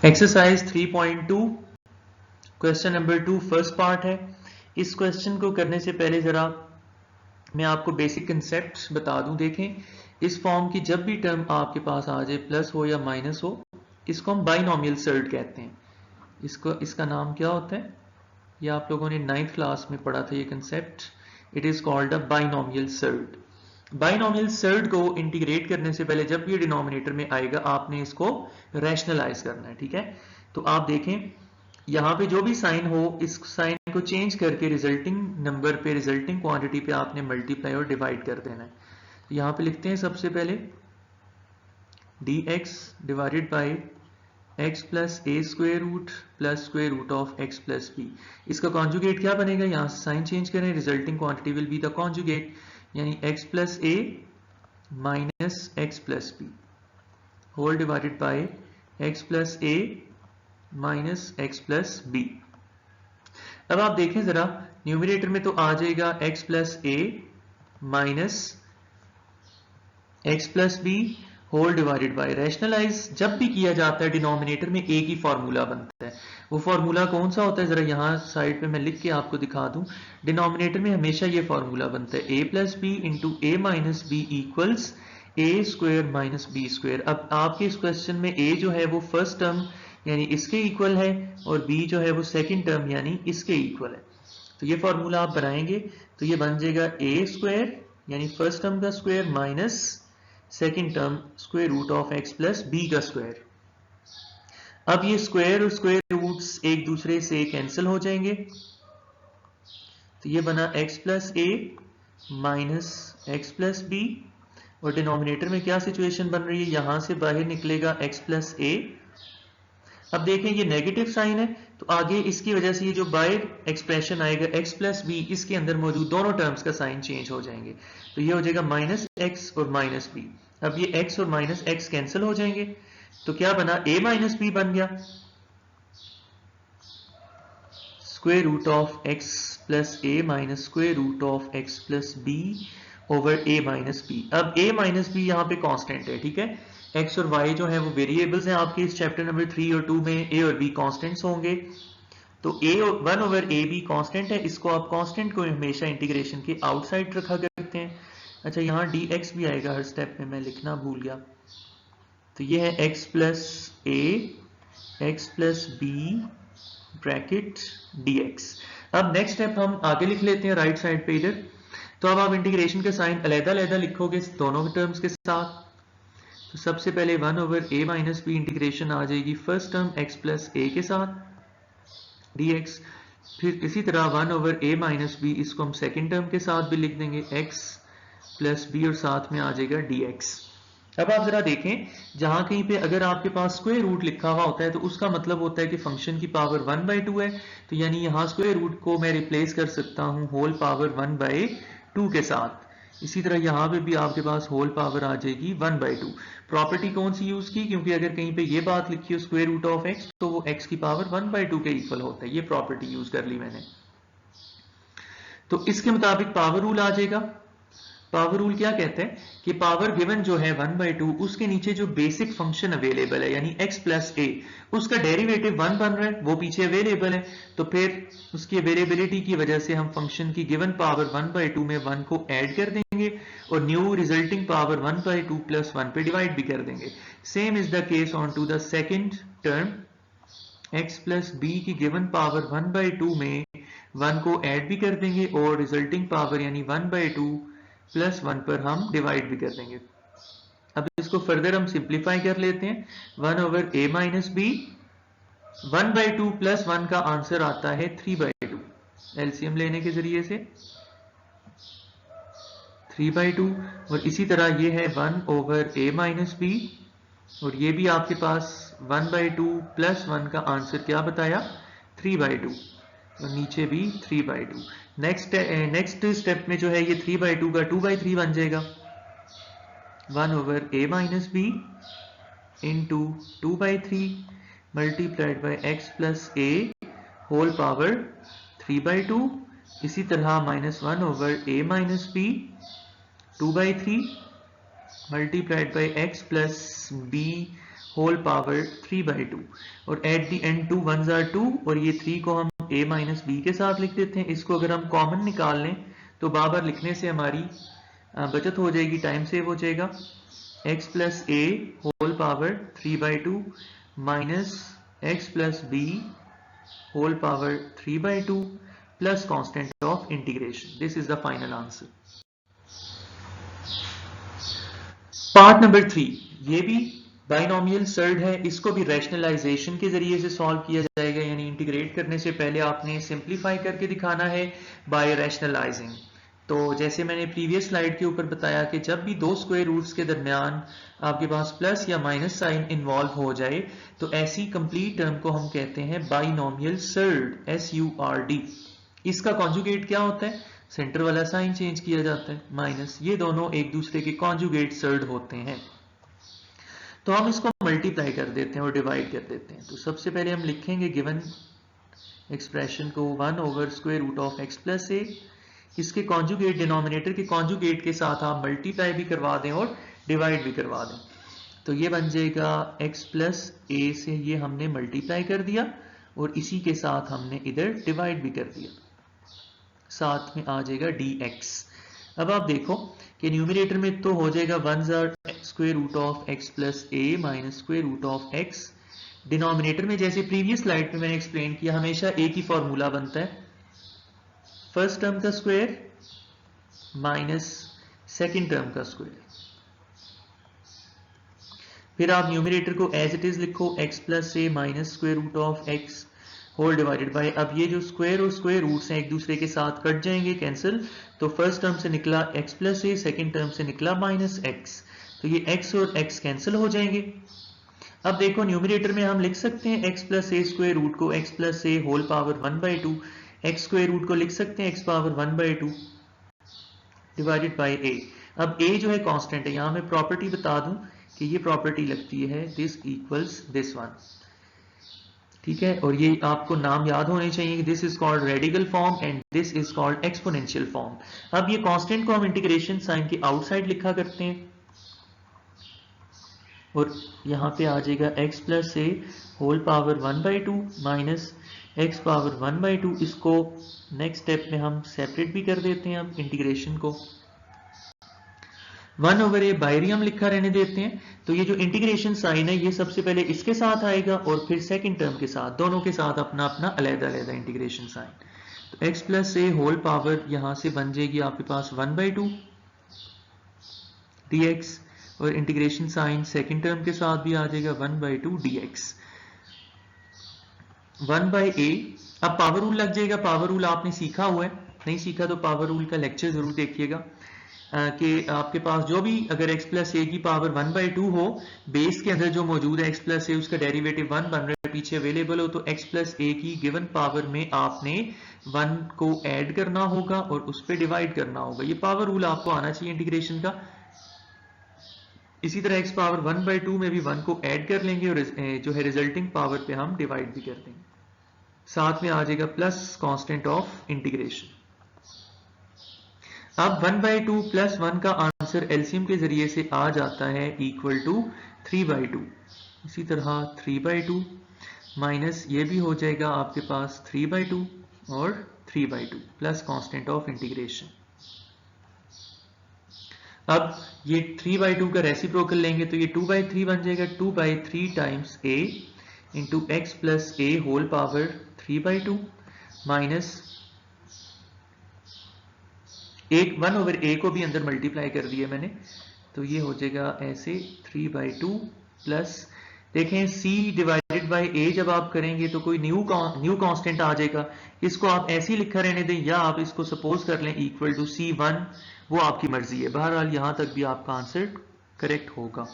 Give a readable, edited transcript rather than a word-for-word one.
Exercise 3.2 question number 2 first part है। इस question को करने से पहले जरा मैं आपको बेसिक कंसेप्ट बता दूं। देखें, इस फॉर्म की जब भी टर्म आपके पास आ जाए, प्लस हो या माइनस हो, इसको हम बाइनोमियल सर्ड कहते हैं। इसका नाम क्या होता है? ये आप लोगों ने 9th क्लास में पढ़ा था ये concept. It is called a binomial surd. Binomial surd को इंटीग्रेट करने से पहले जब भी डिनोमिनेटर में आएगा आपने इसको रैशनलाइज करना है, ठीक है। तो आप देखें, यहाँ पे जो भी साइन हो, इस साइन को चेंज करके रिजल्टिंग नंबर पे, रिजल्टिंग क्वांटिटी पे आपने मल्टीप्लाई और डिवाइड कर देना है। तो यहाँ पे लिखते हैं सबसे पहले dx divided by x plus a square root plus square root of x plus b. इसका कॉन्जुगेट क्या बनेगा? यहाँ से साइन चेंज करें, resulting quantity will be the conjugate, यानी x plus a minus x plus b whole divided by x plus a minus x plus b. अब आप देखें जरा, न्यूमरेटर में तो आ जाएगा x plus a minus x plus b whole divided by, rationalise जब भी किया जाता है डिनोमिनेटर में एक ही फॉर्मूला बनता है। वो फॉर्मूला कौन सा होता है? जरा यहाँ साइड पे मैं लिख के आपको दिखा दूं। डिनोमिनेटर में हमेशा ये फॉर्मूला बनता है a plus b into a minus b equals a square minus b square. अब आपके इस क्वेश्चन में a जो है वो फर्स्ट टर्म यानी इसके इक्वल है, और b जो है वो सेकेंड टर्म यानी इसके इक्वल है। तो ये फॉर्मूला आप बनाएंगे तो ये बन जाएगा a स्क्वायर यानी फर्स्ट टर्म का square minus second term square root of x plus b का स्क्वायर। अब ये स्क्वायर और स्क्वायर रूट्स एक दूसरे से कैंसिल हो जाएंगे, तो ये बना x plus a minus x plus B, और डिनोमिनेटर में क्या सिचुएशन बन रही है? यहां से बाहर निकलेगा x प्लस ए। अब देखें ये नेगेटिव साइन है, तो आगे इसकी वजह से ये जो बाहर एक्सप्रेशन आएगा x प्लस बी, इसके अंदर मौजूद दोनों टर्म्स का साइन चेंज हो जाएंगे, तो ये हो जाएगा माइनस एक्स और माइनस बी। अब ये x और माइनस एक्स कैंसिल हो जाएंगे, तो क्या बना? a माइनस बी बन गया, square root of x plus a minus square root of x plus b over a minus b. अब a माइनस बी यहाँ पे कांस्टेंट है, ठीक है। x और y जो है वो वेरिएबल्स हैं आपके इस चैप्टर नंबर 3 और 2 में, a और b कांस्टेंट्स होंगे। तो a 1 over A be constant है, इसको आप कांस्टेंट को हमेशा इंटीग्रेशन के आउटसाइड रखा करते हैं। अच्छा, यहाँ dx भी आएगा हर स्टेप में, मैं लिखना भूल गया। तो ये है x plus a x plus b bracket dx। अब नेक्स्ट स्टेप हम आगे लिख लेते हैं राइट साइड पे इधर। तो अब आप इंटीग्रेशन का साइन अलग-अलग लिखोगे दोनों टर्म्स के साथ। तो सबसे पहले 1 over a minus b integration आ जाएगी first term x plus a के साथ dx। फिर इसी तरह 1 ओवर a माइनस बी, इसको हम सेकेंड टर्म के साथ भी लिख देंगे x प्लस बी, और साथ में आ जाएगा dx। अब आप जरा देखें, जहां कहीं पे अगर आपके पास स्क्वायर रूट लिखा हुआ होता है तो उसका मतलब होता है कि फंक्शन की पावर 1/2 है, तो यानी यहाँ स्क्वायर रूट को मैं रिप्लेस कर सकता हूँ होल पावर 1/2 के साथ। इसी तरह यहाँ पे भी आपके पास होल पावर आ जाएगी 1/2। प्रॉपर्टी कौन सी यूज की? क्योंकि अगर कहीं पे ये बात लिखी हो स्क्वायर रूट ऑफ x, तो वो x की पावर 1/2 के इक्वल होता है। ये प्रॉपर्टी यूज कर ली मैंने। तो इसके मुताबिक पावर रूल आ जाएगा। पावर रूल क्या कहते हैं कि पावर गिवन जो है 1/2, उसके नीचे जो बेसिक फंक्शन अवेलेबल है यानी x प्लस ए, उसका डेरिवेटिव 1 बन रहा है, वो पीछे अवेलेबल है, तो फिर उसकी अवेलेबिलिटी की वजह से हम फंक्शन की गिवन पावर 1/2 में 1 को ऐड कर देंगे और न्यू रिजल्टिंग पावर 1/2 प्लस 1 पे डिवाइड भी कर देंगे। Same is the case on to the second term, x plus b की गिवन पावर 1/2 में 1 को ऐड भी कर देंगे और रिजल्टिंग पावर यानी 1/2 प्लस 1 पर हम डिवाइड भी कर देंगे। अब इसको फर्दर हम सिंप्लीफाई कर लेते हैं। 1 over a minus b, 1/2 plus 1 का आंसर आता है 3/2, एलसीएम लेने के जरिए से 3/2। और इसी तरह ये है 1 ओवर a माइनस बी, और ये भी आपके पास 1/2 प्लस 1 का आंसर क्या बताया? 3/2, और नीचे भी 3/2। नेक्स्ट स्टेप में जो है ये 3/2 का 2/3 बन जाएगा। 1 over a minus b into 2/3 multiplied by x plus a whole power 3/2। इसी तरह -1 over a minus b 2/3 multiplied by x plus b whole power 3/2 और at the end 2 1s are 2 और ये 3 को हम a माइनस बी के साथ लिख देते हैं। इसको अगर हम कॉमन निकाल लें तो बार बार लिखने से हमारी बचत हो जाएगी, टाइम सेव हो जाएगा। x plus a whole power 3/2 minus x plus b whole power 3/2 plus constant of integration. This is the final answer. Part number 3, ये भी बाइनोमियल सर्ड है, इसको भी रैशनलाइजेशन के जरिए से सॉल्व किया जाएगा, यानी इंटीग्रेट करने से पहले आपने सिंप्लीफाई करके दिखाना है बाय रैशनलाइजिंग। तो जैसे मैंने प्रीवियस स्लाइड के ऊपर बताया कि जब भी दो स्क्वायर रूट्स के दरमियान आपके पास प्लस या माइनस साइन इन्वॉल्व हो जाए तो ऐसी कंप्लीट टर्म को हम कहते हैं बाइनोमियल सर्ड, SURD। इसका कॉन्जुगेट क्या होता है? सेंटर वाला साइन चेंज किया जाता है, माइनस, ये दोनों एक दूसरे के कॉन्जुगेट सर्ड होते हैं। तो हम इसको मल्टीप्लाई कर देते हैं और डिवाइड कर देते हैं। तो सबसे पहले हम लिखेंगे गिवन एक्सप्रेशन को 1 over square root of x plus a, इसके कॉन्जुगेट डिनोमिनेटर के कॉन्जुगेट के साथ आप मल्टीप्लाई भी करवा दें और डिवाइड भी करवा दें। तो ये बन जाएगा x प्लस ए से ये हमने मल्टीप्लाई कर दिया और इसी के साथ हमने इधर डिवाइड भी कर दिया, साथ में आ जाएगा dx। अब आप देखो कि न्यूमरेटर में तो हो जाएगा 1s are square root of x plus a minus square root of x। Denominator में जैसे प्रीवियस स्लाइड में मैंने एक्सप्लेन किया, हमेशा एक ही फॉर्मूला बनता है, फर्स्ट टर्म का स्क्वायर माइनस सेकेंड टर्म का स्क्वायर। फिर आप न्यूमरेटर को एज इट इज लिखो, x plus a minus square root of x whole divided by, अब ये जो स्क्वायर और स्क्वायर रूट्स हैं एक दूसरे के साथ कट जाएंगे, कैंसिल। तो फर्स्ट टर्म से निकला x प्लस ए, सेकेंड टर्म से निकला माइनस x, तो ये x और x कैंसिल हो जाएंगे। अब देखो न्यूमरेटर में हम लिख सकते हैं x plus a square root को x plus a whole power 1/2, x square root को लिख सकते हैं x power 1/2 divided by a। अब a जो है कांस्टेंट है, यहां मैं प्रॉपर्टी बता दूं कि ये प्रॉपर्टी लगती है दिस इक्वल्स दिस वन, ठीक है। और ये आपको नाम याद होने चाहिए कि this is called radical form and this is called exponential form. अब ये कांस्टेंट को हम इंटीग्रेशन साइन के आउटसाइड लिखा करते हैं और यहाँ पे आ जाएगा x plus a whole power 1/2 minus x power 1/2। इसको नेक्स्ट स्टेप में हम सेपरेट भी कर देते हैं, अब इंटीग्रेशन को 1 ओवर ए बाहरी हम लिखा रहने देते हैं। तो ये जो इंटीग्रेशन साइन है ये सबसे पहले इसके साथ आएगा और फिर सेकंड टर्म के साथ, दोनों के साथ अपना अपना अलग-अलग इंटीग्रेशन साइन। तो x plus a whole power यहां से बन जाएगी आपके पास 1/2 dx और इंटीग्रेशन साइन सेकंड टर्म के साथ भी आ जाएगा 1/2 dx 1/a। अब पावर रूल लग जाएगा, पावर रूल आपने सीखा हुआ है, नहीं सीखा तो पावर रूल का लेक्चर जरूर देखिएगा कि आपके पास जो भी अगर x प्लस ए की पावर 1/2 हो, बेस के अंदर जो मौजूद है x प्लस ए उसका डेरिवेटिव 1 बन रहा है पीछे अवेलेबल हो, तो x प्लस ए की गिवन पावर में आपने 1 को ऐड करना होगा और उस पर डिवाइड करना होगा। ये पावर रूल आपको आना चाहिए इंटीग्रेशन का। इसी तरह x पावर 1/2 में भी 1 को ऐड कर लेंगे और जो है रिजल्टिंग पावर पे हम डिवाइड भी कर देंगे, साथ में आ जाएगा प्लस कांस्टेंट ऑफ इंटीग्रेशन। अब 1/2 प्लस 1 का आंसर एलसीएम के जरिए से आ जाता है इक्वल टू 3/2। इसी तरह 3/2 माइनस ये भी हो जाएगा आपके पास 3/2 और 3/2 प्लस कांस्टेंट ऑफ इंटीग्रेशन। अब ये 3/2 का रेसिप्रोकल लेंगे तो ये 2/3 बन जाएगा, 2/3 times a into x plus a whole power 3/2 minus 1 over a को भी अंदर मल्टीप्लाई कर दिया मैंने, तो ये हो जाएगा ऐसे 3/2 प्लस, देखें c डिवाइडेड बाय a जब आप करेंगे तो कोई न्यू कांस्टेंट आ जाएगा, इसको आप ऐसे ही लिखा रहने दें या आप इसको सपोज कर लें इक्वल टू c1, वो आपकी मर्जी है। बहरहाल यहां तक भी आपका आंसर करेक्ट होगा।